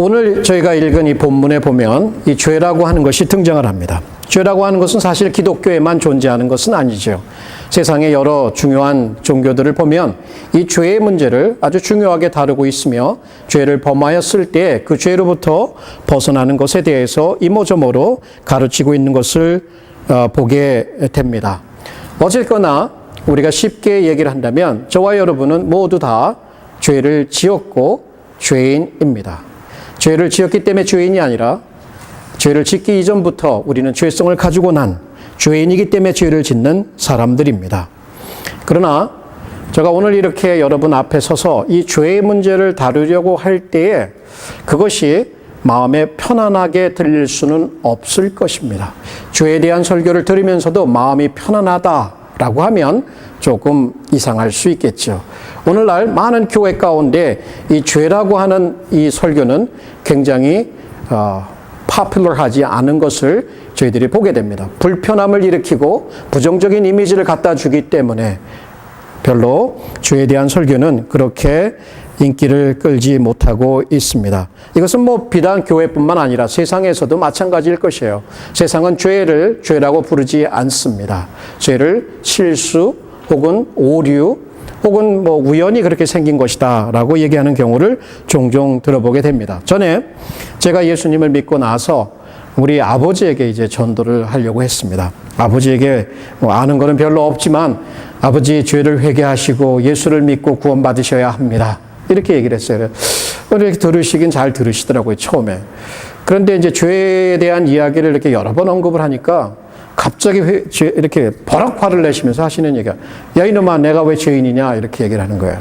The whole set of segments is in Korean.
오늘 저희가 읽은 이 본문에 보면 이 죄라고 하는 것이 등장을 합니다. 죄라고 하는 것은 사실 기독교에만 존재하는 것은 아니죠. 세상의 여러 중요한 종교들을 보면 이 죄의 문제를 아주 중요하게 다루고 있으며 죄를 범하였을 때 그 죄로부터 벗어나는 것에 대해서 이모저모로 가르치고 있는 것을 보게 됩니다. 어쨌거나 우리가 쉽게 얘기를 한다면 저와 여러분은 모두 다 죄를 지었고 죄인입니다. 죄를 지었기 때문에 죄인이 아니라 죄를 짓기 이전부터 우리는 죄성을 가지고 난 죄인이기 때문에 죄를 짓는 사람들입니다. 그러나 제가 오늘 이렇게 여러분 앞에 서서 이 죄의 문제를 다루려고 할 때에 그것이 마음에 편안하게 들릴 수는 없을 것입니다. 죄에 대한 설교를 들으면서도 마음이 편안하다라고 하면 조금 이상할 수 있겠죠. 오늘날 많은 교회 가운데 이 죄라고 하는 이 설교는 굉장히 파퓰러하지 않은 것을 저희들이 보게 됩니다. 불편함을 일으키고 부정적인 이미지를 갖다 주기 때문에 별로 죄에 대한 설교는 그렇게 인기를 끌지 못하고 있습니다. 이것은 비단 교회뿐만 아니라 세상에서도 마찬가지일 것이에요. 세상은 죄를 죄라고 부르지 않습니다. 죄를 실수 혹은 오류 혹은 우연히 그렇게 생긴 것이다 라고 얘기하는 경우를 종종 들어보게 됩니다. 전에 제가 예수님을 믿고 나서 우리 아버지에게 이제 전도를 하려고 했습니다. 아버지에게 아는 거는 별로 없지만 아버지 죄를 회개하시고 예수를 믿고 구원받으셔야 합니다. 이렇게 얘기를 했어요. 이렇게 들으시긴 잘 들으시더라고요, 처음에. 그런데 이제 죄에 대한 이야기를 이렇게 여러 번 언급을 하니까 갑자기 이렇게 버럭 화를 내시면서 하시는 얘기가, 야, 이놈아, 내가 왜 죄인이냐? 이렇게 얘기를 하는 거예요.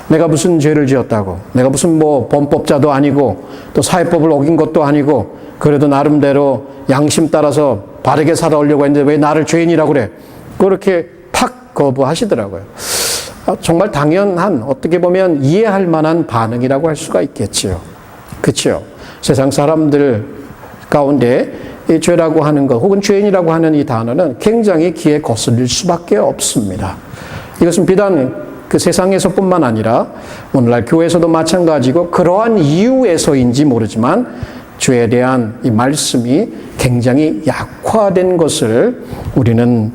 내가 무슨 죄를 지었다고. 내가 무슨 범법자도 아니고 또 사회법을 어긴 것도 아니고 그래도 나름대로 양심 따라서 바르게 살아오려고 했는데 왜 나를 죄인이라고 그래? 그렇게 팍 거부하시더라고요. 정말 당연한, 어떻게 보면 이해할 만한 반응이라고 할 수가 있겠지요. 그렇죠? 세상 사람들 가운데 이 죄라고 하는 것 혹은 죄인이라고 하는 이 단어는 굉장히 귀에 거슬릴 수밖에 없습니다. 이것은 비단 그 세상에서뿐만 아니라 오늘날 교회에서도 마찬가지고 그러한 이유에서인지 모르지만 죄에 대한 이 말씀이 굉장히 약화된 것을 우리는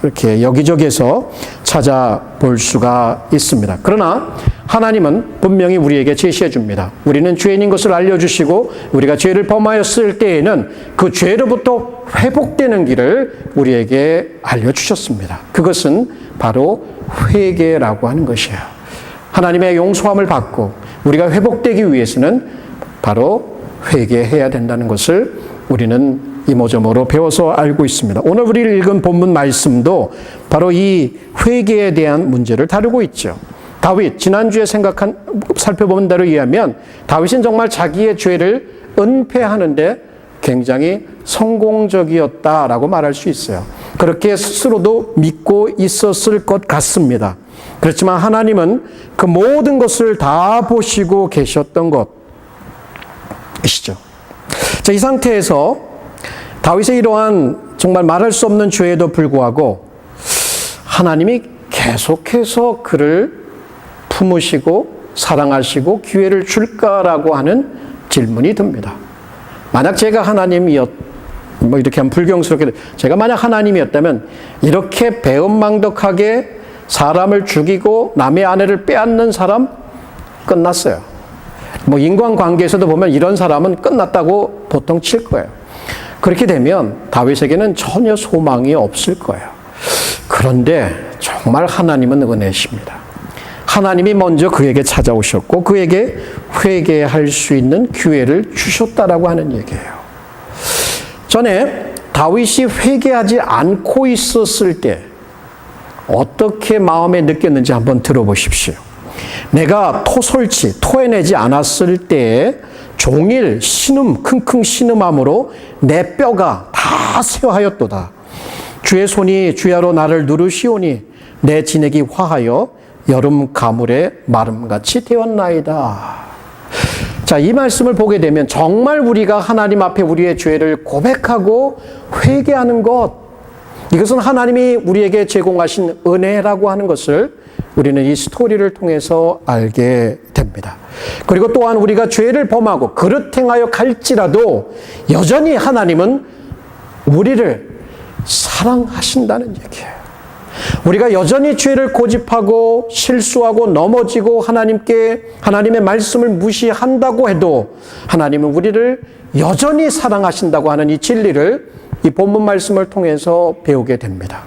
이렇게 여기저기에서 찾아볼 수가 있습니다. 그러나 하나님은 분명히 우리에게 제시해 줍니다. 우리는 죄인인 것을 알려주시고 우리가 죄를 범하였을 때에는 그 죄로부터 회복되는 길을 우리에게 알려주셨습니다. 그것은 바로 회개라고 하는 것이에요. 하나님의 용서함을 받고 우리가 회복되기 위해서는 바로 회개해야 된다는 것을 우리는 이모저모로 배워서 알고 있습니다. 오늘 우리를 읽은 본문 말씀도 바로 이 회개에 대한 문제를 다루고 있죠. 다윗, 지난주에 살펴본 대로 이해하면 다윗은 정말 자기의 죄를 은폐하는데 굉장히 성공적이었다라고 말할 수 있어요. 그렇게 스스로도 믿고 있었을 것 같습니다. 그렇지만 하나님은 그 모든 것을 다 보시고 계셨던 것이죠. 자, 이 상태에서 다윗의 이러한 정말 말할 수 없는 죄에도 불구하고 하나님이 계속해서 그를 품으시고 사랑하시고 기회를 줄까라고 하는 질문이 듭니다. 만약 제가 이렇게 하면 불경스럽게, 제가 만약 하나님이었다면 이렇게 배은망덕하게 사람을 죽이고 남의 아내를 빼앗는 사람 끝났어요. 인간관계에서도 보면 이런 사람은 끝났다고 보통 칠 거예요. 그렇게 되면 다윗에게는 전혀 소망이 없을 거예요. 그런데 정말 하나님은 은혜십니다. 하나님이 먼저 그에게 찾아오셨고 그에게 회개할 수 있는 기회를 주셨다라고 하는 얘기예요. 전에 다윗이 회개하지 않고 있었을 때 어떻게 마음에 느꼈는지 한번 들어보십시오. 내가 토해내지 않았을 때에 종일 킁킁 신음함으로 내 뼈가 다 쇠하였도다. 주의 손이 주야로 나를 누르시오니 내 진액이 화하여 여름 가물의 마름같이 되었나이다. 자, 이 말씀을 보게 되면 정말 우리가 하나님 앞에 우리의 죄를 고백하고 회개하는 것, 이것은 하나님이 우리에게 제공하신 은혜라고 하는 것을 우리는 이 스토리를 통해서 알게 됩니다. 됩니다. 그리고 또한 우리가 죄를 범하고 그릇 행하여 갈지라도 여전히 하나님은 우리를 사랑하신다는 얘기예요. 우리가 여전히 죄를 고집하고 실수하고 넘어지고 하나님의 말씀을 무시한다고 해도 하나님은 우리를 여전히 사랑하신다고 하는 이 진리를 이 본문 말씀을 통해서 배우게 됩니다.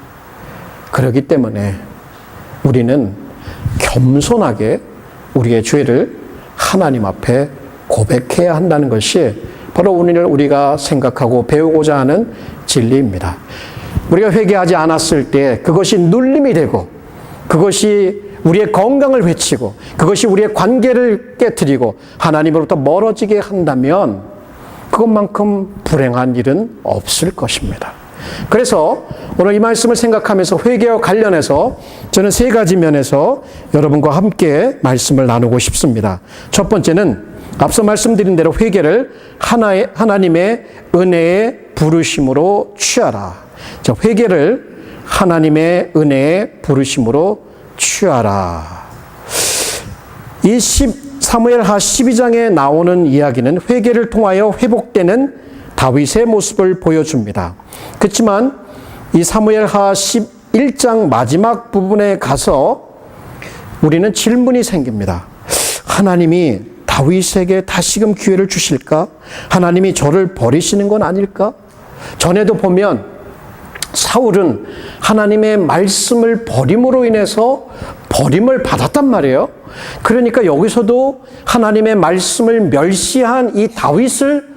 그렇기 때문에 우리는 겸손하게 우리의 죄를 하나님 앞에 고백해야 한다는 것이 바로 오늘 우리가 생각하고 배우고자 하는 진리입니다. 우리가 회개하지 않았을 때 그것이 눌림이 되고 그것이 우리의 건강을 해치고 그것이 우리의 관계를 깨트리고 하나님으로부터 멀어지게 한다면 그것만큼 불행한 일은 없을 것입니다. 그래서 오늘 이 말씀을 생각하면서 회개와 관련해서 저는 세 가지 면에서 여러분과 함께 말씀을 나누고 싶습니다. 첫 번째는 앞서 말씀드린 대로 회개를 하나님의 은혜의 부르심으로 취하라. 자, 회개를 하나님의 은혜의 부르심으로 취하라. 이 사무엘하 12장에 나오는 이야기는 회개를 통하여 회복되는 다윗의 모습을 보여줍니다. 그렇지만 이 사무엘하 11장 마지막 부분에 가서 우리는 질문이 생깁니다. 하나님이 다윗에게 다시금 기회를 주실까? 하나님이 저를 버리시는 건 아닐까? 전에도 보면 사울은 하나님의 말씀을 버림으로 인해서 버림을 받았단 말이에요. 그러니까 여기서도 하나님의 말씀을 멸시한 이 다윗을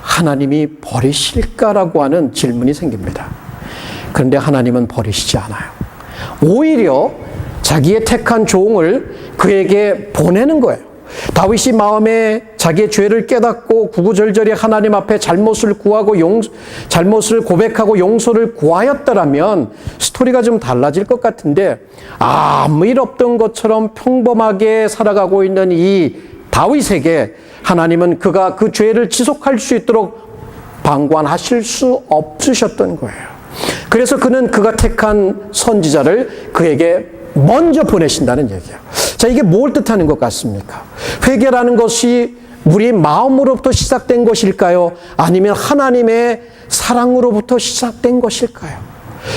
하나님이 버리실까라고 하는 질문이 생깁니다. 그런데 하나님은 버리시지 않아요. 오히려 자기의 택한 종을 그에게 보내는 거예요. 다윗이 마음에 자기의 죄를 깨닫고 구구절절히 하나님 앞에 잘못을 구하고 잘못을 고백하고 용서를 구하였더라면 스토리가 좀 달라질 것 같은데 아무 일 없던 것처럼 평범하게 살아가고 있는 이 다윗에게 하나님은 그가 그 죄를 지속할 수 있도록 방관하실 수 없으셨던 거예요. 그래서 그는 그가 택한 선지자를 그에게 먼저 보내신다는 얘기예요. 자, 이게 뭘 뜻하는 것 같습니까? 회개라는 것이 우리 마음으로부터 시작된 것일까요? 아니면 하나님의 사랑으로부터 시작된 것일까요?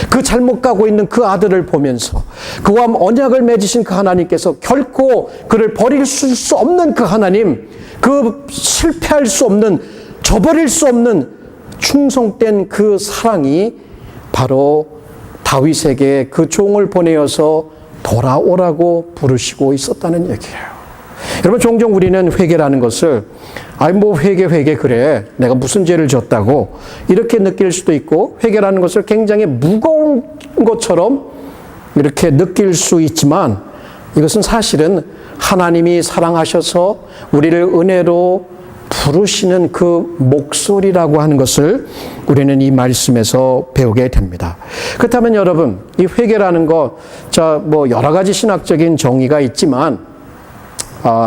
그 잘못 가고 있는 그 아들을 보면서 그와 언약을 맺으신 그 하나님께서 결코 그를 버릴 수 없는 그 하나님, 그 실패할 수 없는, 저버릴 수 없는 충성된 그 사랑이 바로 다윗에게 그 종을 보내어서 돌아오라고 부르시고 있었다는 얘기예요. 여러분, 종종 우리는 회개라는 것을 회개 그래, 내가 무슨 죄를 졌다고 이렇게 느낄 수도 있고, 회개라는 것을 굉장히 무거운 것처럼 이렇게 느낄 수 있지만, 이것은 사실은 하나님이 사랑하셔서 우리를 은혜로 부르시는 그 목소리라고 하는 것을 우리는 이 말씀에서 배우게 됩니다. 그렇다면 여러분, 이 회개라는 거, 여러 가지 신학적인 정의가 있지만,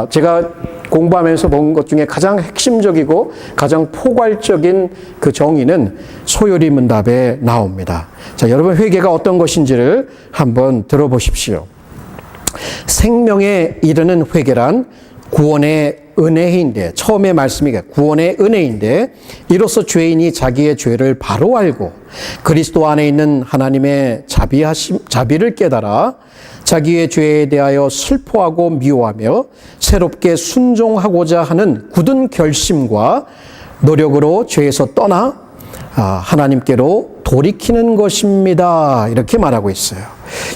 제가 공부하면서 본 것 중에 가장 핵심적이고 가장 포괄적인 그 정의는 소요리 문답에 나옵니다. 자, 여러분, 회개가 어떤 것인지를 한번 들어보십시오. 생명에 이르는 회개란 구원의 은혜인데, 처음에 말씀이 구원의 은혜인데, 이로써 죄인이 자기의 죄를 바로 알고 그리스도 안에 있는 하나님의 자비를 깨달아 자기의 죄에 대하여 슬퍼하고 미워하며 새롭게 순종하고자 하는 굳은 결심과 노력으로 죄에서 떠나 하나님께로 돌이키는 것입니다. 이렇게 말하고 있어요.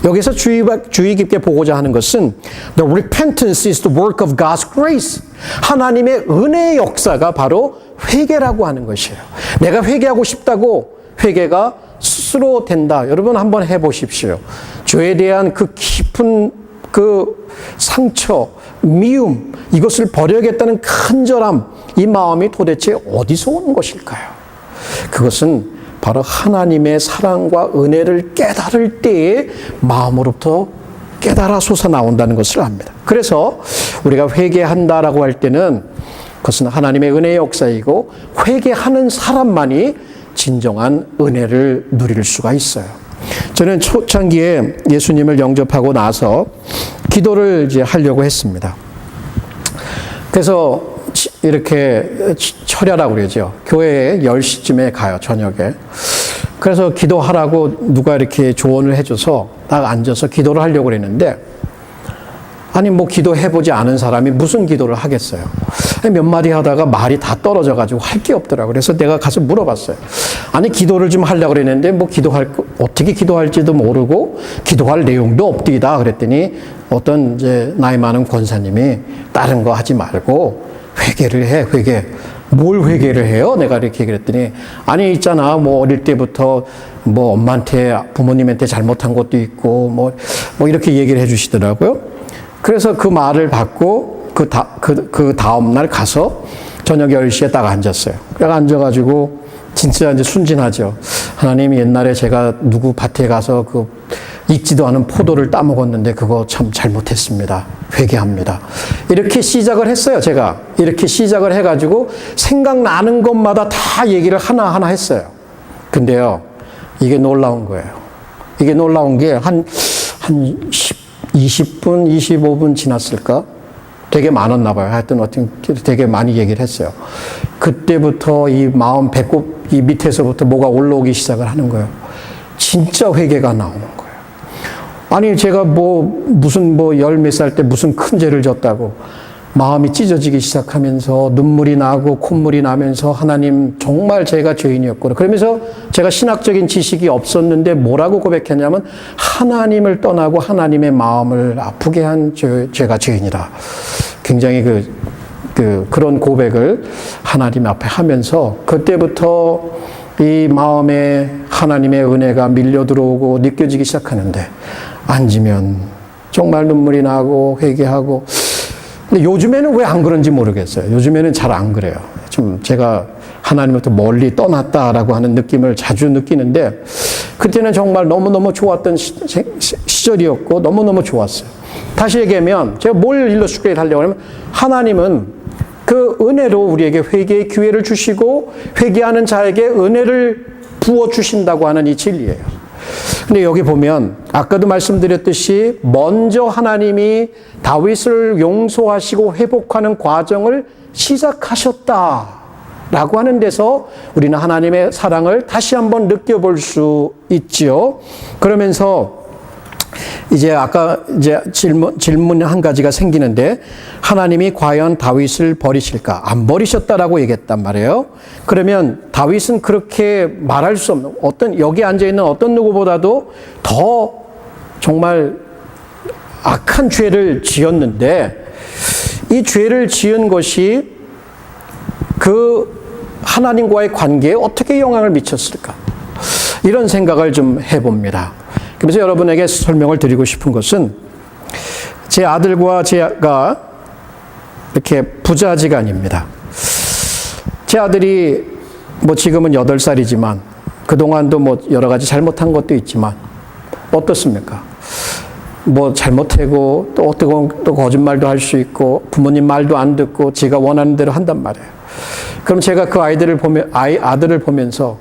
여기서 주의 깊게 보고자 하는 것은 The repentance is the work of God's grace. 하나님의 은혜의 역사가 바로 회개라고 하는 것이에요. 내가 회개하고 싶다고 회개가 스스로 된다. 여러분 한번 해보십시오. 죄에 대한 그 깊은 그 상처, 미움, 이것을 버려야겠다는 간절함, 이 마음이 도대체 어디서 오는 것일까요? 그것은 바로 하나님의 사랑과 은혜를 깨달을 때에 마음으로부터 깨달아 솟아나온다는 것을 압니다. 그래서 우리가 회개한다라고 할 때는 그것은 하나님의 은혜의 역사이고, 회개하는 사람만이 진정한 은혜를 누릴 수가 있어요. 저는 초창기에 예수님을 영접하고 나서 기도를 이제 하려고 했습니다. 그래서 이렇게 철야라고 그러죠. 교회에 10시쯤에 가요, 저녁에. 그래서 기도하라고 누가 이렇게 조언을 해줘서 딱 앉아서 기도를 하려고 그랬는데, 아니, 뭐 기도해보지 않은 사람이 무슨 기도를 하겠어요. 몇 마디 하다가 말이 다 떨어져가지고 할 게 없더라고요. 그래서 내가 가서 물어봤어요. 아니, 기도를 좀 하려고 그랬는데, 뭐 어떻게 기도할지도 모르고, 기도할 내용도 없디다. 그랬더니, 어떤 이제 나이 많은 권사님이 다른 거 하지 말고, 회개를 해, 회개. 뭘 회개를 해요? 내가 이렇게 그랬더니, 아니, 있잖아. 뭐 어릴 때부터 뭐 엄마한테, 부모님한테 잘못한 것도 있고, 뭐 이렇게 얘기를 해 주시더라고요. 그래서 그 말을 받고, 그 다음날 가서 저녁 10시에 딱 앉았어요. 딱 앉아가지고, 진짜 이제 순진하죠. 하나님, 옛날에 제가 누구 밭에 가서 익지도 않은 포도를 따먹었는데 그거 참 잘못했습니다. 회개합니다. 이렇게 시작을 했어요, 제가. 이렇게 시작을 해가지고 생각나는 것마다 다 얘기를 하나하나 했어요. 근데요, 이게 놀라운 거예요. 이게 놀라운 게 한 20분, 25분 지났을까? 되게 많았나 봐요. 하여튼 되게 많이 얘기를 했어요. 그때부터 이 마음 배꼽 이 밑에서부터 뭐가 올라오기 시작을 하는 거예요. 진짜 회개가 나오는 거예요. 아니, 제가 무슨 열 몇 살 때 무슨 큰 죄를 졌다고 마음이 찢어지기 시작하면서 눈물이 나고 콧물이 나면서 하나님, 정말 제가 죄인이었구나. 그러면서 제가 신학적인 지식이 없었는데 뭐라고 고백했냐면, 하나님을 떠나고 하나님의 마음을 아프게 한 죄가 죄인이다. 굉장히 그런 고백을 하나님 앞에 하면서, 그때부터 이 마음에 하나님의 은혜가 밀려 들어오고 느껴지기 시작하는데, 앉으면 정말 눈물이 나고 회개하고. 근데 요즘에는 왜 안 그런지 모르겠어요. 요즘에는 잘 안 그래요. 좀 제가 하나님부터 멀리 떠났다라고 하는 느낌을 자주 느끼는데, 그때는 정말 너무너무 좋았던 시절이었고 너무너무 좋았어요. 다시 얘기하면 제가 뭘 일러스트레이트 하려고 하면, 하나님은 그 은혜로 우리에게 회개의 기회를 주시고 회개하는 자에게 은혜를 부어주신다고 하는 이 진리예요. 근데 여기 보면 아까도 말씀드렸듯이 먼저 하나님이 다윗을 용서하시고 회복하는 과정을 시작하셨다라고 하는 데서 우리는 하나님의 사랑을 다시 한번 느껴볼 수 있지요. 그러면서 이제 아까 이제 질문 한 가지가 생기는데, 하나님이 과연 다윗을 버리실까? 안 버리셨다라고 얘기했단 말이에요. 그러면 다윗은 그렇게 말할 수 없는, 여기 앉아 있는 어떤 누구보다도 더 정말 악한 죄를 지었는데, 이 죄를 지은 것이 그 하나님과의 관계에 어떻게 영향을 미쳤을까? 이런 생각을 좀 해봅니다. 그래서 여러분에게 설명을 드리고 싶은 것은, 제 아들과 제가 이렇게 부자지간입니다. 제 아들이 지금은 8살이지만 그동안도 여러 가지 잘못한 것도 있지만 어떻습니까? 잘못하고 또 거짓말도 할 수 있고 부모님 말도 안 듣고 제가 원하는 대로 한단 말이에요. 그럼 제가 그 아들을 보면서,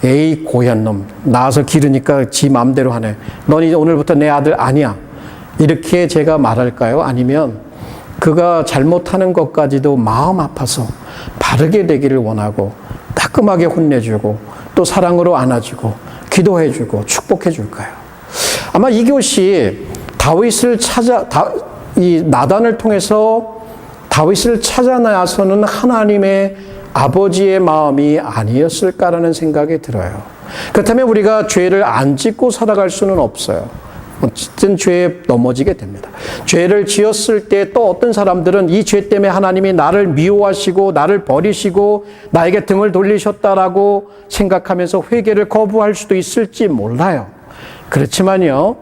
에이, 고얀 놈. 낳아서 기르니까 지 마음대로 하네. 넌 이제 오늘부터 내 아들 아니야. 이렇게 제가 말할까요? 아니면 그가 잘못하는 것까지도 마음 아파서 바르게 되기를 원하고 따끔하게 혼내주고 또 사랑으로 안아주고 기도해주고 축복해줄까요? 아마 이것이 이 나단을 통해서 다윗을 찾아 나서는 하나님의 아버지의 마음이 아니었을까라는 생각이 들어요. 그렇다면 우리가 죄를 안 짓고 살아갈 수는 없어요. 어쨌든 죄에 넘어지게 됩니다. 죄를 지었을 때 또 어떤 사람들은 이 죄 때문에 하나님이 나를 미워하시고 나를 버리시고 나에게 등을 돌리셨다라고 생각하면서 회개를 거부할 수도 있을지 몰라요. 그렇지만요,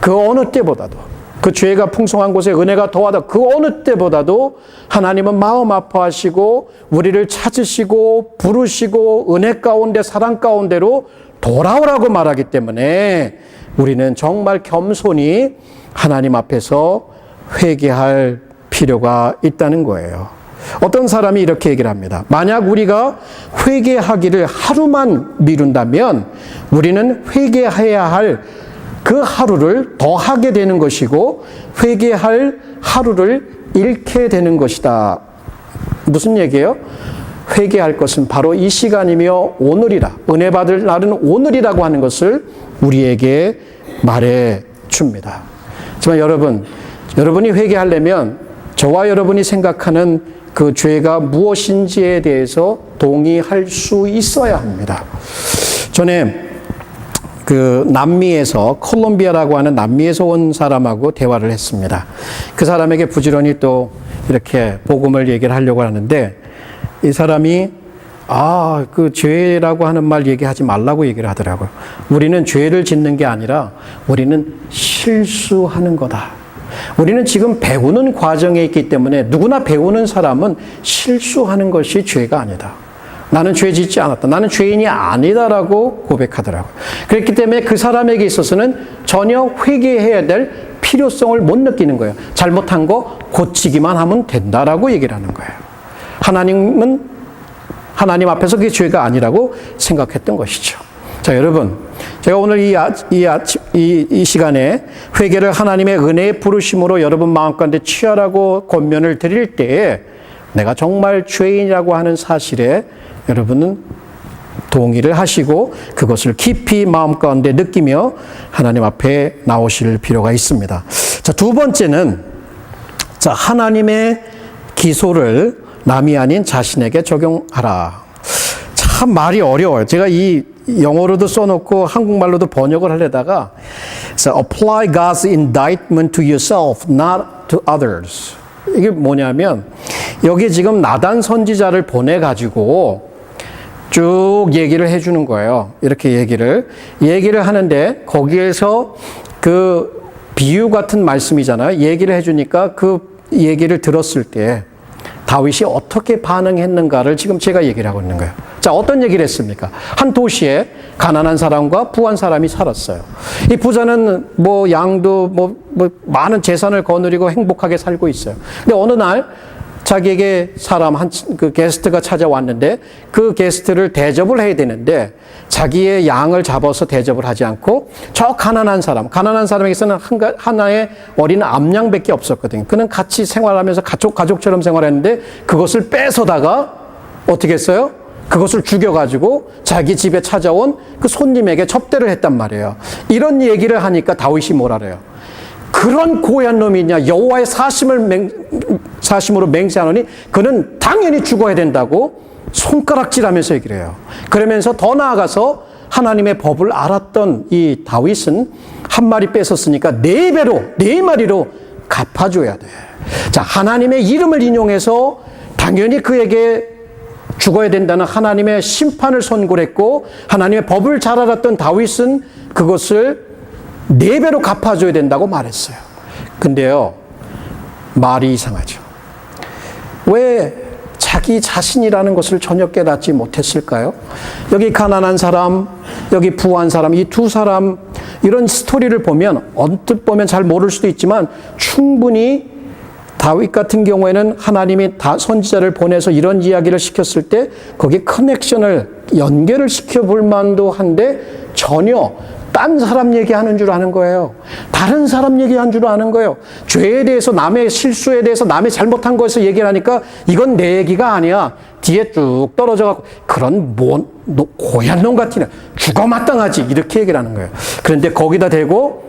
그 어느 때보다도, 그 죄가 풍성한 곳에 은혜가 더하다 그 어느 때보다도 하나님은 마음 아파하시고 우리를 찾으시고 부르시고 은혜 가운데 사랑 가운데로 돌아오라고 말하기 때문에 우리는 정말 겸손히 하나님 앞에서 회개할 필요가 있다는 거예요. 어떤 사람이 이렇게 얘기를 합니다. 만약 우리가 회개하기를 하루만 미룬다면 우리는 회개해야 할 그 하루를 더 하게 되는 것이고 회개할 하루를 잃게 되는 것이다 무슨 얘기예요? 회개할 것은 바로 이 시간이며 오늘이라. 은혜 받을 날은 오늘이라고 하는 것을 우리에게 말해 줍니다. 하지만 여러분이 회개하려면 저와 여러분이 생각하는 그 죄가 무엇인지에 대해서 동의할 수 있어야 합니다. 전에 그 남미에서 콜롬비아라고 하는 남미에서 온 사람하고 대화를 했습니다. 그 사람에게 부지런히 또 이렇게 복음을 얘기를 하려고 하는데 이 사람이 그 죄라고 하는 말 얘기하지 말라고 얘기를 하더라고요. 우리는 죄를 짓는 게 아니라 우리는 실수하는 거다. 우리는 지금 배우는 과정에 있기 때문에 누구나 배우는 사람은 실수하는 것이 죄가 아니다. 나는 죄 짓지 않았다. 나는 죄인이 아니다라고 고백하더라고요. 그렇기 때문에 그 사람에게 있어서는 전혀 회개해야 될 필요성을 못 느끼는 거예요. 잘못한 거 고치기만 하면 된다라고 얘기를 하는 거예요. 하나님 앞에서 그게 죄가 아니라고 생각했던 것이죠. 자, 여러분, 제가 오늘 이 시간에 회개를 하나님의 은혜의 부르심으로 여러분 마음 가운데 취하라고 권면을 드릴 때에 내가 정말 죄인이라고 하는 사실에 여러분은 동의를 하시고 그것을 깊이 마음 가운데 느끼며 하나님 앞에 나오실 필요가 있습니다. 자, 두 번째는 하나님의 기소를 남이 아닌 자신에게 적용하라. 참 말이 어려워요. 제가 이 영어로도 써놓고 한국말로도 번역을 하려다가 apply God's indictment to yourself, not to others. 이게 뭐냐면 여기 지금 나단 선지자를 보내가지고 쭉 얘기를 해주는 거예요. 이렇게 얘기를 하는데 거기에서 그 비유 같은 말씀이잖아요. 얘기를 해주니까 그 얘기를 들었을 때 다윗이 어떻게 반응했는가를 지금 제가 얘기를 하고 있는 거예요. 자, 어떤 얘기를 했습니까? 한 도시에 가난한 사람과 부한 사람이 살았어요. 이 부자는 양도 많은 재산을 거느리고 행복하게 살고 있어요. 근데 어느 날 자기에게 그 게스트가 찾아왔는데 그 게스트를 대접을 해야 되는데 자기의 양을 잡아서 대접을 하지 않고 저 가난한 사람에게서는 하나의 어린 암양밖에 없었거든요. 그는 같이 생활하면서 가족처럼 생활했는데 그것을 뺏어다가 어떻게 했어요? 그것을 죽여가지고 자기 집에 찾아온 그 손님에게 접대를 했단 말이에요. 이런 얘기를 하니까 다윗이 뭐라 그래요? 그런 고얀 놈이 있냐? 여호와의 사심으로 맹세하노니 그는 당연히 죽어야 된다고 손가락질하면서 얘기를 해요. 그러면서 더 나아가서 하나님의 법을 알았던 이 다윗은 한 마리 뺏었으니까 4마리로 갚아줘야 돼. 자, 하나님의 이름을 인용해서 당연히 그에게 죽어야 된다는 하나님의 심판을 선고했고 하나님의 법을 잘 알았던 다윗은 그것을 4배로 갚아줘야 된다고 말했어요. 근데요, 말이 이상하죠. 왜 자기 자신이라는 것을 전혀 깨닫지 못했을까요? 여기 가난한 사람, 여기 부한 사람, 이 두 사람 이런 스토리를 보면 언뜻 보면 잘 모를 수도 있지만 충분히 다윗 같은 경우에는 하나님이 선지자를 보내서 이런 이야기를 시켰을 때 거기에 커넥션을 연결을 시켜볼 만도 한데 전혀 딴 사람 얘기하는 줄 아는 거예요. 다른 사람 얘기하는 줄 아는 거예요. 죄에 대해서 남의 실수에 대해서 남의 잘못한 것에서 얘기를 하니까 이건 내 얘기가 아니야. 뒤에 쭉 떨어져 갖고 그런 너 고얀 놈 같으냐. 죽어 마땅하지. 이렇게 얘기를 하는 거예요. 그런데 거기다 대고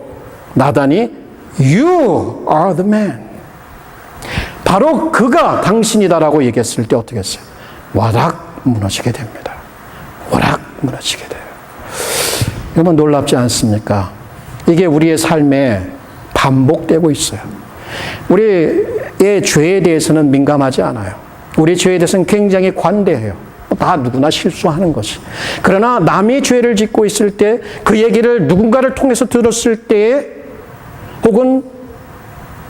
나단이 You are the man. 바로 그가 당신이다라고 얘기했을 때 어떻게 했어요? 와락 무너지게 됩니다. 와락 무너지게 돼요. 여러분 놀랍지 않습니까? 이게 우리의 삶에 반복되고 있어요. 우리의 죄에 대해서는 민감하지 않아요. 우리의 죄에 대해서는 굉장히 관대해요. 다 누구나 실수하는 것이. 그러나 남이 죄를 짓고 있을 때 그 얘기를 누군가를 통해서 들었을 때에 혹은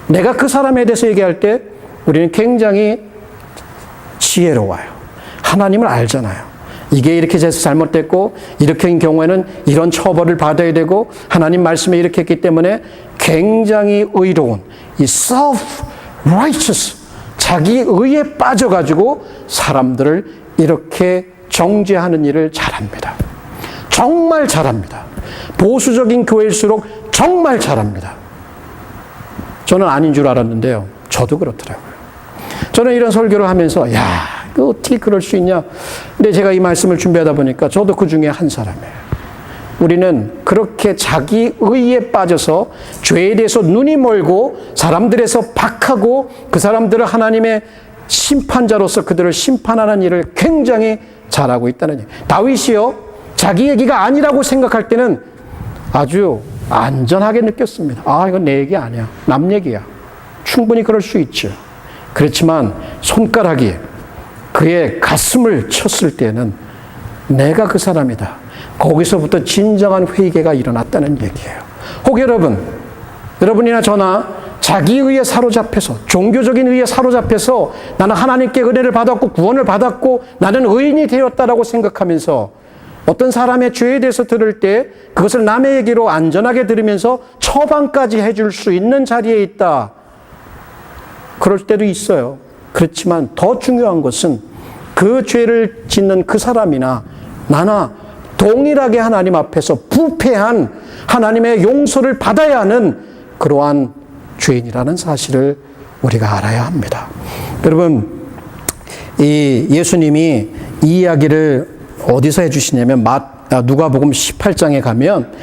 내가 그 사람에 대해서 얘기할 때 우리는 굉장히 지혜로워요. 하나님을 알잖아요. 이게 이렇게 해서 잘못됐고 이렇게인 경우에는 이런 처벌을 받아야 되고 하나님 말씀에 이렇게 했기 때문에 굉장히 의로운 이 self-righteous 자기 의에 빠져가지고 사람들을 이렇게 정죄하는 일을 잘합니다. 정말 잘합니다. 보수적인 교회일수록 정말 잘합니다. 저는 아닌 줄 알았는데요. 저도 그렇더라고요. 저는 이런 설교를 하면서 어떻게 그럴 수 있냐. 근데 제가 이 말씀을 준비하다 보니까 저도 그 중에 한 사람이에요. 우리는 그렇게 자기 의에 빠져서 죄에 대해서 눈이 멀고 사람들에서 박하고 그 사람들을 하나님의 심판자로서 그들을 심판하는 일을 굉장히 잘하고 있다는 얘기예요. 다윗이요, 자기 얘기가 아니라고 생각할 때는 아주 안전하게 느꼈습니다. 이건 내 얘기 아니야. 남 얘기야. 충분히 그럴 수 있죠. 그렇지만 손가락이 그의 가슴을 쳤을 때는 내가 그 사람이다. 거기서부터 진정한 회개가 일어났다는 얘기예요. 혹 여러분이나 저나 자기 의에 사로잡혀서, 종교적인 의에 사로잡혀서 나는 하나님께 은혜를 받았고 구원을 받았고 나는 의인이 되었다라고 생각하면서 어떤 사람의 죄에 대해서 들을 때 그것을 남의 얘기로 안전하게 들으면서 처방까지 해줄 수 있는 자리에 있다. 그럴 때도 있어요. 그렇지만 더 중요한 것은 그 죄를 짓는 그 사람이나 나나 동일하게 하나님 앞에서 부패한 하나님의 용서를 받아야 하는 그러한 죄인이라는 사실을 우리가 알아야 합니다. 여러분, 이 예수님이 이 이야기를 어디서 해주시냐면 누가복음 18장에 가면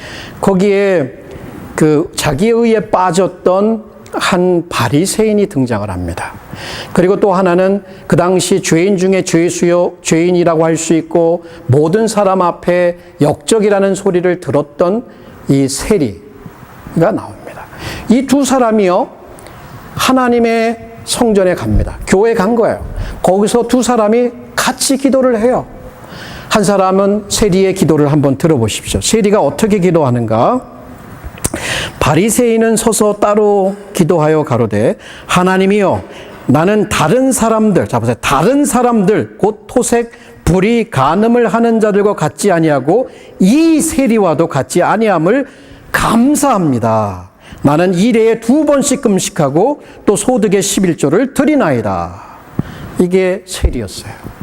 거기에 그 자기의 의에 빠졌던 한 바리새인이 등장을 합니다. 그리고 또 하나는 그 당시 죄인 중에 죄수요, 죄인이라고 할 수 있고 모든 사람 앞에 역적이라는 소리를 들었던 이 세리가 나옵니다. 이 두 사람이요, 하나님의 성전에 갑니다. 교회에 간 거예요. 거기서 두 사람이 같이 기도를 해요. 한 사람은 세리의 기도를 한번 들어보십시오. 세리가 어떻게 기도하는가? 바리새인은 서서 따로 기도하여 가로되 하나님이여, 나는 다른 사람들, 다른 사람들 곧 토색, 불의, 간음을 하는 자들과 같지 아니하고 이 세리와도 같지 아니함을 감사합니다. 나는 일해에 2번씩 금식하고 또 소득의 11조를 드리나이다. 이게 세리였어요.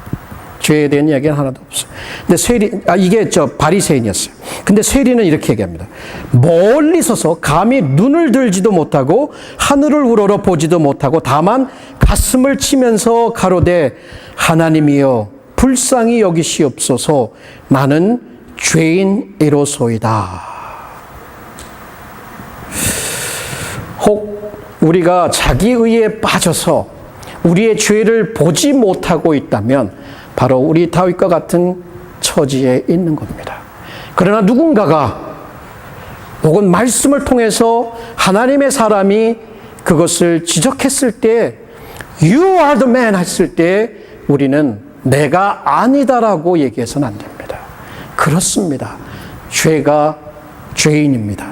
죄에 대한 이야기는 하나도 없어요. 근데 이게 바리새인이었어요. 근데 세리는 이렇게 얘기합니다. 멀리 서서 감히 눈을 들지도 못하고 하늘을 우러러 보지도 못하고 다만 가슴을 치면서 가로되 하나님이여 불쌍히 여기시옵소서, 나는 죄인이로소이다. 혹 우리가 자기 의에 빠져서 우리의 죄를 보지 못하고 있다면 바로 우리 다윗과 같은 처지에 있는 겁니다. 그러나 누군가가 혹은 말씀을 통해서 하나님의 사람이 그것을 지적했을 때 You are the man 했을 때 우리는 내가 아니다라고 얘기해서는 안 됩니다. 그렇습니다. 죄가 죄인입니다.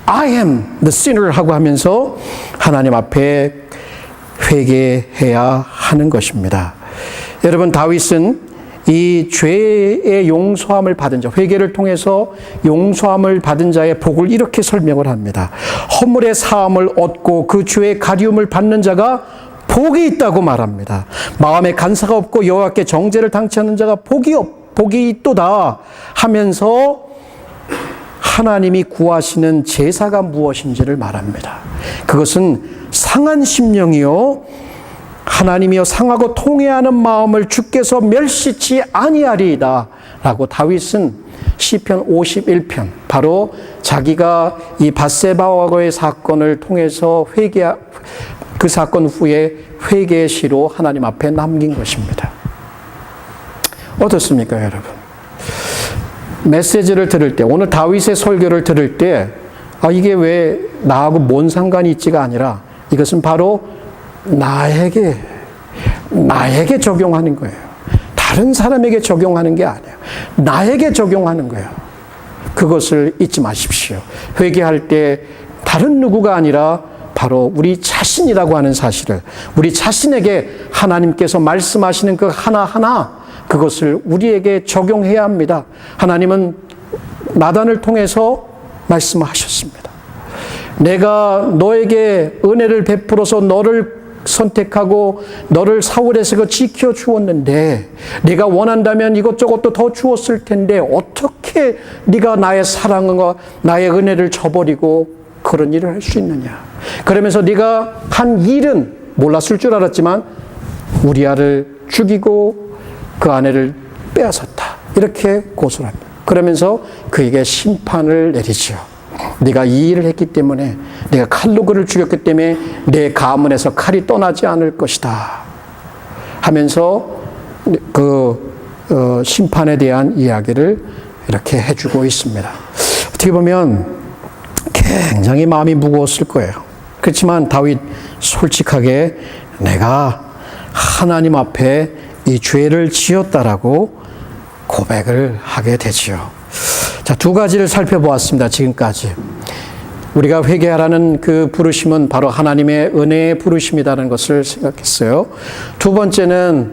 I am the sinner 하고 하면서 하나님 앞에 회개해야 하는 것입니다. 여러분, 다윗은 이 죄의 용서함을 받은 자, 회개를 통해서 용서함을 받은 자의 복을 이렇게 설명을 합니다. 허물의 사함을 얻고 그 죄의 가리움을 받는 자가 복이 있다고 말합니다. 마음에 간사가 없고 여호와께 정죄를 당치 않는 자가 복이 있도다 하면서 하나님이 구하시는 제사가 무엇인지를 말합니다. 그것은 상한 심령이요 하나님이여 상하고 통회하는 마음을 주께서 멸시치 아니하리이다 라고 다윗은 시편 51편, 바로 자기가 이 밧세바와의 사건을 통해서 그 사건 후에 회개의 시로 하나님 앞에 남긴 것입니다. 어떻습니까, 여러분? 메시지를 들을 때, 오늘 다윗의 설교를 들을 때 이게 왜 나하고 뭔 상관이 있지가 아니라 이것은 바로 나에게 적용하는 거예요. 다른 사람에게 적용하는 게 아니에요. 나에게 적용하는 거예요. 그것을 잊지 마십시오. 회개할 때 다른 누구가 아니라 바로 우리 자신이라고 하는 사실을, 우리 자신에게 하나님께서 말씀하시는 그 하나하나 그것을 우리에게 적용해야 합니다. 하나님은 나단을 통해서 말씀하셨습니다. 내가 너에게 은혜를 베풀어서 너를 선택하고 너를 사울에서 지켜 주었는데 네가 원한다면 이것저것도 더 주었을 텐데 어떻게 네가 나의 사랑과 나의 은혜를 저버리고 그런 일을 할 수 있느냐. 그러면서 네가 한 일은 몰랐을 줄 알았지만 우리아를 죽이고 그 아내를 빼앗았다. 이렇게 고소를 합니다. 그러면서 그에게 심판을 내리지요. 네가 이 일을 했기 때문에, 네가 칼로 그를 죽였기 때문에 내 가문에서 칼이 떠나지 않을 것이다 하면서 심판에 대한 이야기를 이렇게 해주고 있습니다. 어떻게 보면 굉장히 마음이 무거웠을 거예요. 그렇지만 다윗 솔직하게 내가 하나님 앞에 이 죄를 지었다라고 고백을 하게 되지요. 자, 두 가지를 살펴보았습니다. 지금까지. 우리가 회개하라는 그 부르심은 바로 하나님의 은혜의 부르심이라는 것을 생각했어요. 두 번째는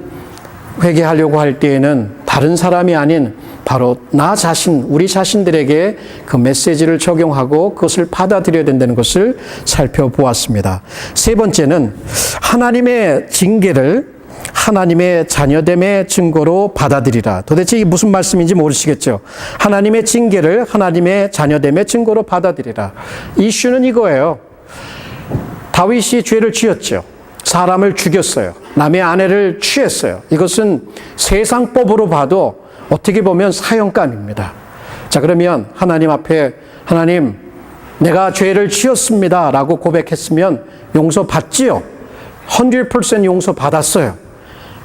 회개하려고 할 때에는 다른 사람이 아닌 바로 나 자신, 우리 자신들에게 그 메시지를 적용하고 그것을 받아들여야 된다는 것을 살펴보았습니다. 세 번째는 하나님의 징계를 하나님의 자녀됨의 증거로 받아들이라. 도대체 이게 무슨 말씀인지 모르시겠죠? 하나님의 징계를 하나님의 자녀됨의 증거로 받아들이라. 이슈는 이거예요. 다윗이 죄를 지었죠. 사람을 죽였어요. 남의 아내를 취했어요. 이것은 세상법으로 봐도 어떻게 보면 사형감입니다. 자, 그러면 하나님 앞에 하나님, 내가 죄를 지었습니다 라고 고백했으면 용서받지요. 100% 용서받았어요.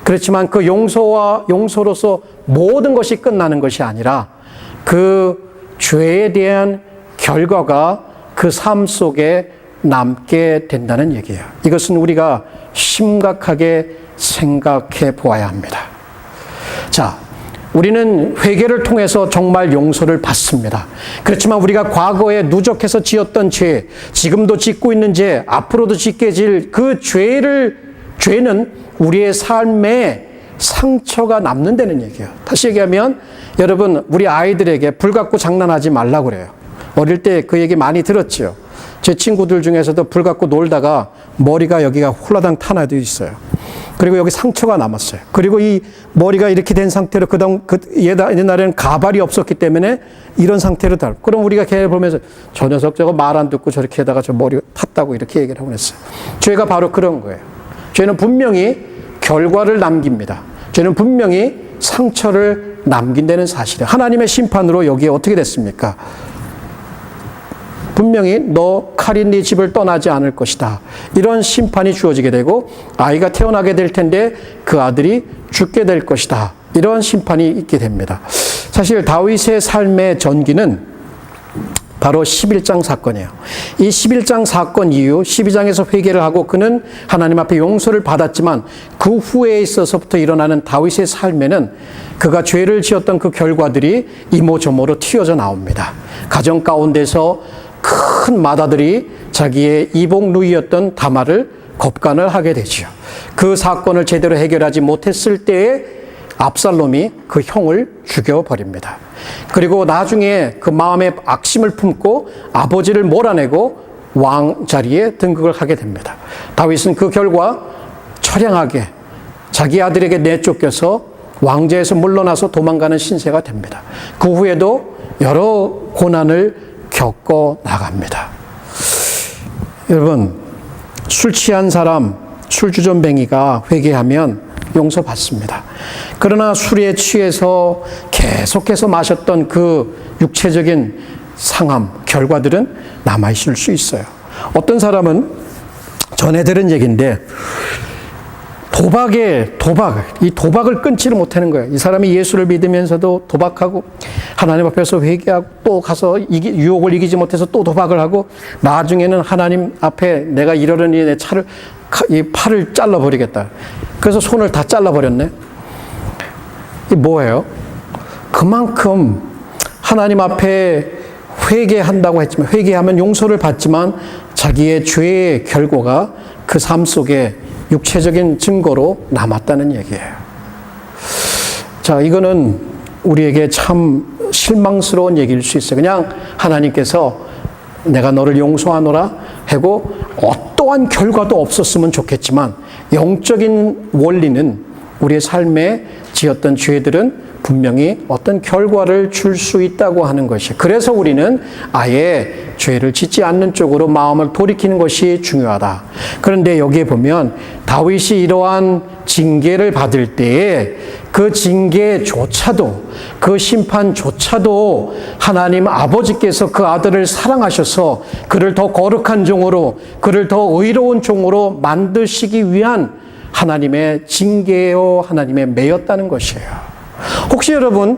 그렇지만 그 용서로서 모든 것이 끝나는 것이 아니라 그 죄에 대한 결과가 그 삶 속에 남게 된다는 얘기예요. 이것은 우리가 심각하게 생각해 보아야 합니다. 자, 우리는 회개를 통해서 정말 용서를 받습니다. 그렇지만 우리가 과거에 누적해서 지었던 죄, 지금도 짓고 있는 죄, 앞으로도 짓게 질 그 죄는 우리의 삶에 상처가 남는다는 얘기예요. 다시 얘기하면 여러분, 우리 아이들에게 불 갖고 장난하지 말라고 그래요. 어릴 때 그 얘기 많이 들었죠. 제 친구들 중에서도 불 갖고 놀다가 머리가 여기가 홀라당 탄 아이도 있어요. 그리고 여기 상처가 남았어요. 그리고 이 머리가 이렇게 된 상태로 옛날에는 가발이 없었기 때문에 이런 상태로 달. 그럼 우리가 걔 보면서 저 녀석 저거 말 안 듣고 저렇게 하다가 저 머리 탔다고 이렇게 얘기를 하고 그랬어요. 죄가 바로 그런 거예요. 죄는 분명히 결과를 남깁니다. 죄는 분명히 상처를 남긴다는 사실이에요. 하나님의 심판으로 여기에 어떻게 됐습니까? 분명히 너 칼이 네 집을 떠나지 않을 것이다. 이런 심판이 주어지게 되고 아이가 태어나게 될 텐데 그 아들이 죽게 될 것이다. 이런 심판이 있게 됩니다. 사실 다윗의 삶의 전기는 바로 11장 사건이에요. 이 11장 사건 이후 12장에서 회개를 하고 그는 하나님 앞에 용서를 받았지만 그 후에 있어서부터 일어나는 다윗의 삶에는 그가 죄를 지었던 그 결과들이 이모저모로 튀어져 나옵니다. 가정 가운데서 큰 맏아들이 자기의 이복 누이였던 다말을 겁간을 하게 되죠. 그 사건을 제대로 해결하지 못했을 때에 압살롬이 그 형을 죽여버립니다. 그리고 나중에 그 마음에 악심을 품고 아버지를 몰아내고 왕 자리에 등극을 하게 됩니다. 다윗은 그 결과 처량하게 자기 아들에게 내쫓겨서 왕좌에서 물러나서 도망가는 신세가 됩니다. 그 후에도 여러 고난을 겪어 나갑니다. 여러분, 술 취한 사람, 술주전뱅이가 회개하면 용서받습니다. 그러나 술에 취해서 계속해서 마셨던 그 육체적인 상함, 결과들은 남아있을 수 있어요. 어떤 사람은 전에 들은 얘기인데 이 도박을 끊지를 못하는 거예요. 이 사람이 예수를 믿으면서도 도박하고 하나님 앞에서 회개하고 또 가서 유혹을 이기지 못해서 또 도박을 하고 나중에는 하나님 앞에 내가 이러려니 내 이 팔을 잘라버리겠다. 그래서 손을 다 잘라버렸네. 이게 뭐예요? 그만큼 하나님 앞에 회개한다고 했지만 회개하면 용서를 받지만 자기의 죄의 결과가 그 삶 속에 육체적인 증거로 남았다는 얘기예요. 자, 이거는 우리에게 참 실망스러운 얘기일 수 있어요. 그냥 하나님께서 내가 너를 용서하노라 하고 어떠한 결과도 없었으면 좋겠지만 영적인 원리는 우리의 삶에 지었던 죄들은 분명히 어떤 결과를 줄 수 있다고 하는 것이. 그래서 우리는 아예 죄를 짓지 않는 쪽으로 마음을 돌이키는 것이 중요하다. 그런데 여기에 보면 다윗이 이러한 징계를 받을 때에 그 징계조차도, 그 심판조차도 하나님 아버지께서 그 아들을 사랑하셔서 그를 더 거룩한 종으로, 그를 더 의로운 종으로 만드시기 위한 하나님의 징계요, 하나님의 매였다는 것이에요. 혹시 여러분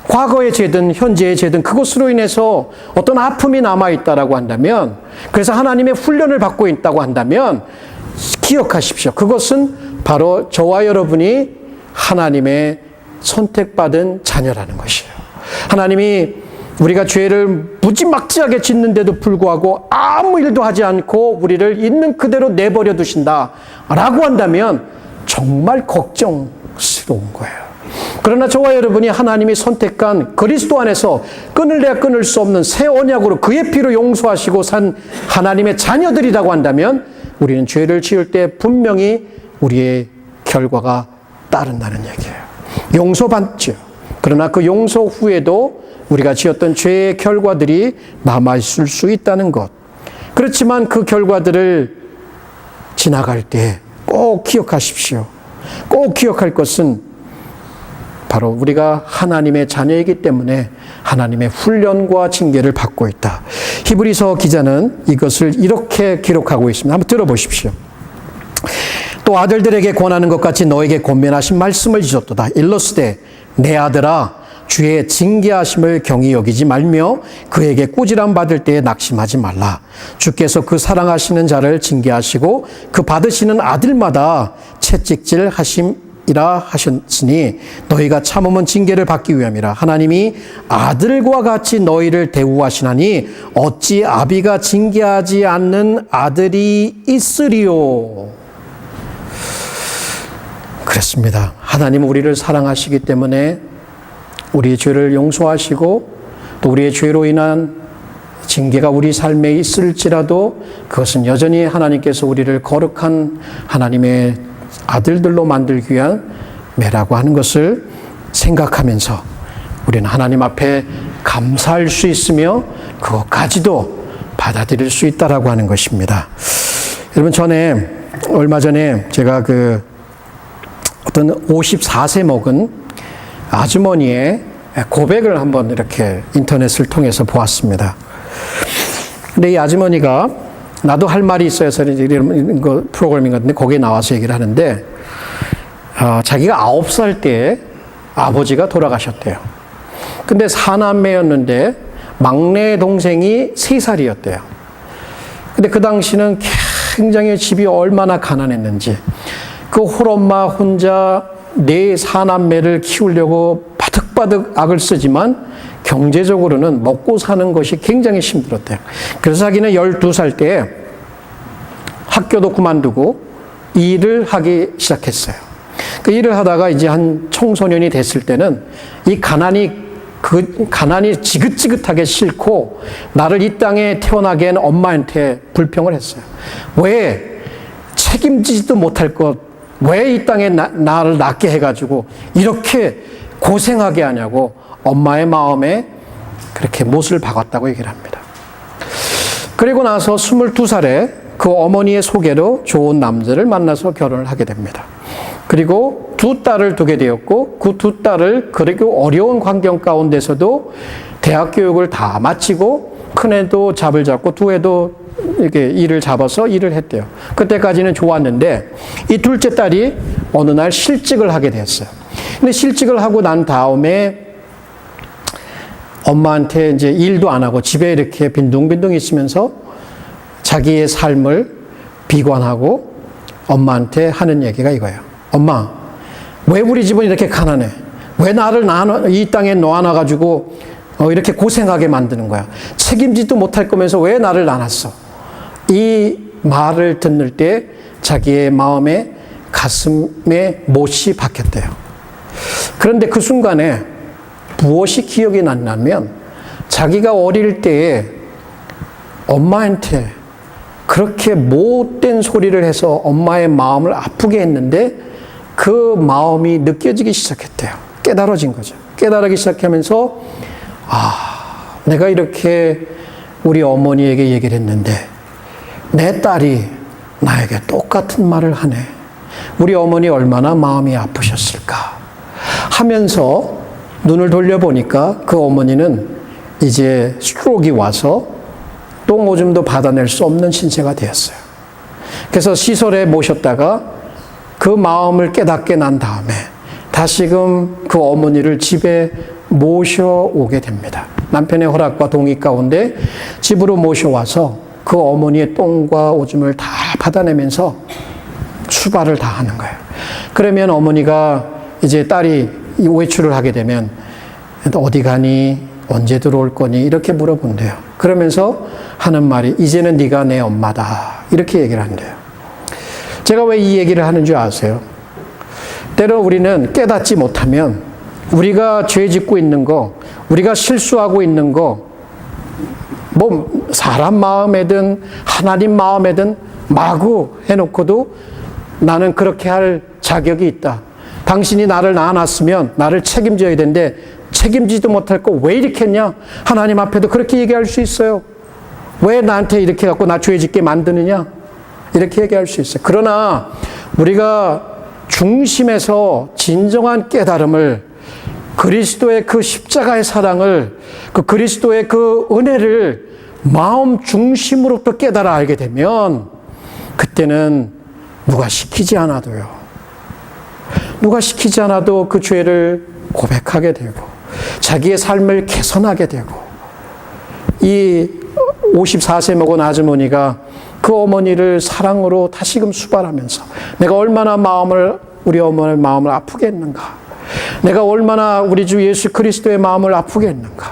과거의 죄든 현재의 죄든 그것으로 인해서 어떤 아픔이 남아있다라고 한다면, 그래서 하나님의 훈련을 받고 있다고 한다면 기억하십시오. 그것은 바로 저와 여러분이 하나님의 선택받은 자녀라는 것이에요. 하나님이 우리가 죄를 무지막지하게 짓는데도 불구하고 아무 일도 하지 않고 우리를 있는 그대로 내버려 두신다라고 한다면 정말 걱정스러운 거예요. 그러나 저와 여러분이 하나님이 선택한 그리스도 안에서 끊을래야 끊을 수 없는 새 언약으로 그의 피로 용서하시고 산 하나님의 자녀들이라고 한다면 우리는 죄를 지을 때 분명히 우리의 결과가 따른다는 얘기예요. 용서받죠. 그러나 그 용서 후에도 우리가 지었던 죄의 결과들이 남아있을 수 있다는 것. 그렇지만 그 결과들을 지나갈 때 꼭 기억하십시오. 꼭 기억할 것은 바로 우리가 하나님의 자녀이기 때문에 하나님의 훈련과 징계를 받고 있다. 히브리서 기자는 이것을 이렇게 기록하고 있습니다. 한번 들어보십시오. 또 아들들에게 권하는 것 같이 너에게 권면하신 말씀을 주셨도다. 일러스되 내 아들아 주의 징계하심을 경히 여기지 말며 그에게 꾸지람 받을 때에 낙심하지 말라. 주께서 그 사랑하시는 자를 징계하시고 그 받으시는 아들마다 채찍질 하심이라 하셨으니 너희가 참으면 징계를 받기 위함이라. 하나님이 아들과 같이 너희를 대우하시나니 어찌 아비가 징계하지 않는 아들이 있으리요. 그렇습니다. 하나님은 우리를 사랑하시기 때문에 우리의 죄를 용서하시고 또 우리의 죄로 인한 징계가 우리 삶에 있을지라도 그것은 여전히 하나님께서 우리를 거룩한 하나님의 아들들로 만들기 위한 매라고 하는 것을 생각하면서 우리는 하나님 앞에 감사할 수 있으며 그것까지도 받아들일 수 있다라고 하는 것입니다. 여러분 얼마 전에 제가 어떤 54세 먹은 아주머니의 고백을 한번 이렇게 인터넷을 통해서 보았습니다. 근데 이 아주머니가 나도 할 말이 있어서 이런 거 프로그래밍 같은데 거기에 나와서 얘기를 하는데 자기가 9살 때 아버지가 돌아가셨대요. 근데 4남매였는데 막내 동생이 3살이었대요. 근데 그 당시는 굉장히 집이 얼마나 가난했는지 그 홀엄마 혼자 4남매를 키우려고 바득바득 악을 쓰지만 경제적으로는 먹고 사는 것이 굉장히 힘들었대요. 그래서 자기는 12살 때 학교도 그만두고 일을 하기 시작했어요. 그 일을 하다가 이제 한 청소년이 됐을 때는 이 가난이 지긋지긋하게 싫고 나를 이 땅에 태어나게 한 엄마한테 불평을 했어요. 왜 책임지지도 못할 것 왜 이 땅에 나를 낳게 해가지고 이렇게 고생하게 하냐고 엄마의 마음에 그렇게 못을 박았다고 얘기를 합니다. 그리고 나서 22살에 그 어머니의 소개로 좋은 남자를 만나서 결혼을 하게 됩니다. 그리고 2딸을 두게 되었고 그 2딸을 그리고 어려운 환경 가운데서도 대학 교육을 다 마치고 큰애도 잡을 잡고 두애도 이렇게 일을 잡아서 일을 했대요. 그때까지는 좋았는데 이 둘째 딸이 어느 날 실직을 하게 됐어요. 근데 실직을 하고 난 다음에 엄마한테 이제 일도 안 하고 집에 이렇게 빈둥빈둥 있으면서 자기의 삶을 비관하고 엄마한테 하는 얘기가 이거예요. 엄마, 왜 우리 집은 이렇게 가난해? 왜 나를 이 땅에 놓아놔가지고 이렇게 고생하게 만드는 거야? 책임지도 못할 거면서 왜 나를 낳았어? 이 말을 듣는 때 자기의 마음에 가슴에 못이 박혔대요. 그런데 그 순간에 무엇이 기억이 났냐면 자기가 어릴 때에 엄마한테 그렇게 못된 소리를 해서 엄마의 마음을 아프게 했는데 그 마음이 느껴지기 시작했대요. 깨달아진 거죠. 깨달기 시작하면서 내가 이렇게 우리 어머니에게 얘기를 했는데 내 딸이 나에게 똑같은 말을 하네. 우리 어머니 얼마나 마음이 아프셨을까 하면서 눈을 돌려보니까 그 어머니는 이제 스트로크가 와서 똥 오줌도 받아낼 수 없는 신세가 되었어요. 그래서 시설에 모셨다가 그 마음을 깨닫게 난 다음에 다시금 그 어머니를 집에 모셔오게 됩니다. 남편의 허락과 동의 가운데 집으로 모셔와서 그 어머니의 똥과 오줌을 다 받아내면서 수발을 다 하는 거예요. 그러면 어머니가 이제 딸이 외출을 하게 되면 어디 가니? 언제 들어올 거니? 이렇게 물어본대요. 그러면서 하는 말이 이제는 네가 내 엄마다. 이렇게 얘기를 한대요. 제가 왜 이 얘기를 하는 줄 아세요? 때로 우리는 깨닫지 못하면 우리가 죄 짓고 있는 거, 우리가 실수하고 있는 거, 뭐 사람 마음에든 하나님 마음에든 마구 해놓고도 나는 그렇게 할 자격이 있다. 당신이 나를 낳아놨으면 나를 책임져야 되는데 책임지도 못할 거 왜 이렇게 했냐? 하나님 앞에도 그렇게 얘기할 수 있어요. 왜 나한테 이렇게 갖고 나 죄 짓게 만드느냐? 이렇게 얘기할 수 있어요. 그러나 우리가 중심에서 진정한 깨달음을 그리스도의 그 십자가의 사랑을 그 그리스도의 그 은혜를 마음 중심으로부터 깨달아 알게 되면 그때는 누가 시키지 않아도요. 누가 시키지 않아도 그 죄를 고백하게 되고 자기의 삶을 개선하게 되고 이 54세 먹은 아주머니가 그 어머니를 사랑으로 다시금 수발하면서 내가 얼마나 우리 어머니의 마음을 아프게 했는가. 내가 얼마나 우리 주 예수 그리스도의 마음을 아프게 했는가.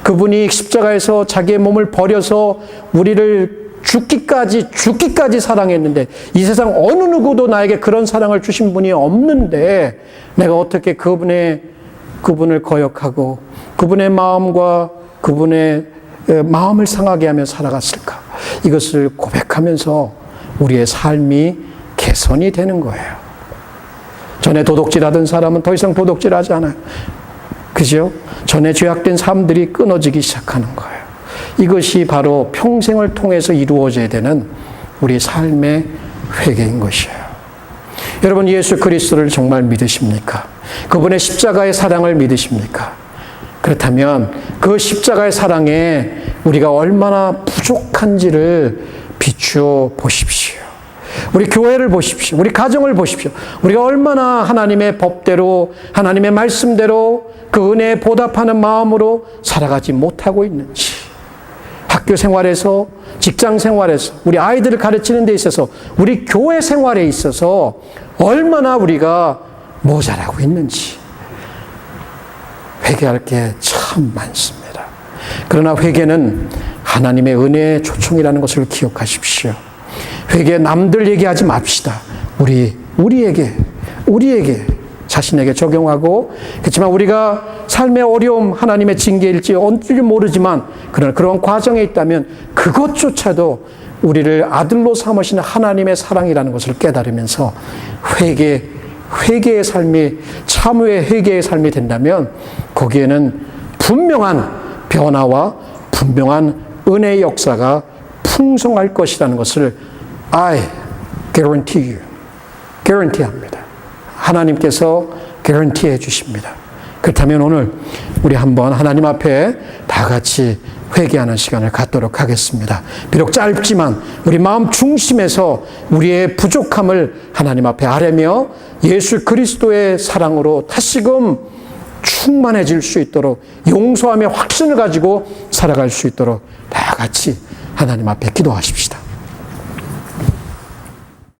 그분이 십자가에서 자기의 몸을 버려서 우리를 죽기까지 사랑했는데 이 세상 어느 누구도 나에게 그런 사랑을 주신 분이 없는데 내가 어떻게 그분을 거역하고 그분의 마음과 그분의 마음을 상하게 하며 살아갔을까? 이것을 고백하면서 우리의 삶이 개선이 되는 거예요. 전에 도둑질하던 사람은 더 이상 도둑질하지 않아요. 그죠? 전에 죄악된 삶들이 끊어지기 시작하는 거예요. 이것이 바로 평생을 통해서 이루어져야 되는 우리 삶의 회개인 것이에요. 여러분 예수 그리스도를 정말 믿으십니까? 그분의 십자가의 사랑을 믿으십니까? 그렇다면 그 십자가의 사랑에 우리가 얼마나 부족한지를 비추어 보십시오. 우리 교회를 보십시오. 우리 가정을 보십시오. 우리가 얼마나 하나님의 법대로 하나님의 말씀대로 그 은혜에 보답하는 마음으로 살아가지 못하고 있는지, 학교 생활에서, 직장 생활에서, 우리 아이들을 가르치는 데 있어서, 우리 교회 생활에 있어서 얼마나 우리가 모자라고 있는지 회개할 게 참 많습니다. 그러나 회개는 하나님의 은혜의 초청이라는 것을 기억하십시오. 회개 남들 얘기하지 맙시다. 우리에게 자신에게 적용하고, 그렇지만 우리가 삶의 어려움, 하나님의 징계일지 언제일지 모르지만 그런 과정에 있다면 그것조차도 우리를 아들로 삼으시는 하나님의 사랑이라는 것을 깨달으면서 회개의 삶이, 참회의 회개의 삶이 된다면 거기에는 분명한 변화와 분명한 은혜의 역사가 풍성할 것이라는 것을 I guarantee 합니다. 하나님께서 guarantee 해 주십니다. 그렇다면 오늘 우리 한번 하나님 앞에 다 같이 회개하는 시간을 갖도록 하겠습니다. 비록 짧지만 우리 마음 중심에서 우리의 부족함을 하나님 앞에 아뢰며 예수 그리스도의 사랑으로 다시금 충만해질 수 있도록, 용서하며 확신을 가지고 살아갈 수 있도록 다 같이 하나님 앞에 기도하십시다.